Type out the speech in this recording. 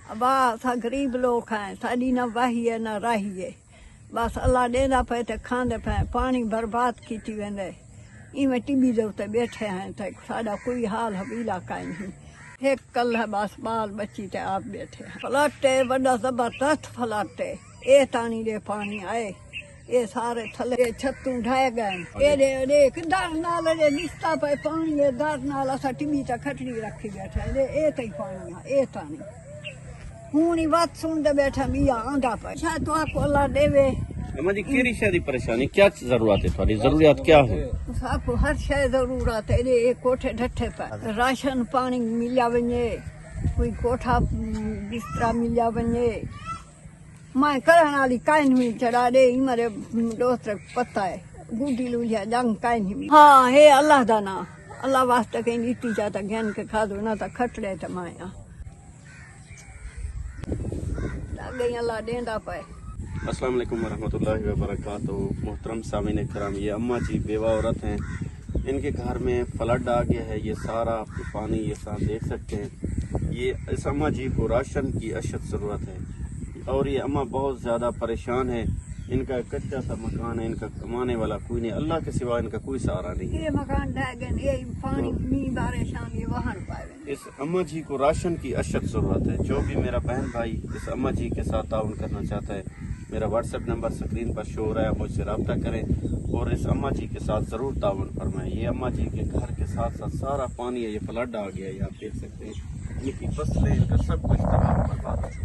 بس غریب لوگ ہیں، ساری نہ واہی ہے نہ راہی ہے، بس اللہ ڈیندا پے تے کھاندے پے، پانی برباد کیتی ویندے، ایویں ٹبی دے تے بیٹھے ہیں تے ساڈا کوئی حال حویلا کائیں نہیں، ایک کل ہے بس بال بچی تے آپ بیٹھے ہیں۔ فلٹ ہے بڑا زبردست فلٹ ہے، اے تانی دے پانی آئے، اے سارے تھلے چھتوں ڈھائے گئے، اے دیکھ در نال دے نستا پے پانی ہے، در نال اسا ٹبی تے کھٹڑی رکھی بیٹھے، اے تے پانی ہے، اے تانی ہوں ہی بات سنتے بیٹھا میاں آندا پہ شاید تو آپ کو اللہ دے وے۔ اما جی کیڑی شادی پریشانی کیا ضرورت ہے تھوڑی ضروریات کیا ہے؟ آپ کو ہر شے ضرورت ہے، ایک کوٹھے ڈھٹے پہ راشن پانی ملیا ونجے، کوئی کوٹھا بستر ملیا ونجے، میں کرن والی کائیں نہیں چڑھا دے میرے دوست پتہ ہے گوڈی لوجیا جنگ کائیں نہیں۔ ہاں ہے اللہ دا نا، اللہ واسطے کہیں نیتی چاہتا گھن کے کھا دو نہ تا کھٹڑے تے مایا گئی اللہ دیندا پے۔ السلام علیکم ورحمۃ اللہ وبرکاتہ۔ محترم سامعین کرام، یہ اماں جی بیوہ عورت ہیں، ان کے گھر میں فلڈ آ گیا ہے، یہ سارا پانی یہ ساتھ دیکھ سکتے ہیں۔ یہ اس اماں جی کو راشن کی اشد ضرورت ہے اور یہ اماں بہت زیادہ پریشان ہے، ان کا کچا سا مکان ہے، ان کا کمانے والا کوئی نہیں، اللہ کے سوا ان کا کوئی سہارا نہیں ہے۔ یہ مکان ڈہ گئے، یہ پانی می بارے شام یہ وہاں پائے۔ اس اماں جی کو راشن کی اشد ضرورت ہے۔ جو بھی میرا بہن بھائی اس اماں جی کے ساتھ تعاون کرنا چاہتا ہے، میرا واٹس ایپ نمبر اسکرین پر شو ہو رہا ہے، مجھ سے رابطہ کریں اور اس اماں جی کے ساتھ ضرور تعاون فرمائیں۔ یہ اماں جی کے گھر کے ساتھ ساتھ سارا پانی ہے، یہ فلڈ آ گیا ہے، آپ دیکھ سکتے ہیں، ان کی فصلیں ان کا سب کچھ تباہ برباد ہو چکا ہے۔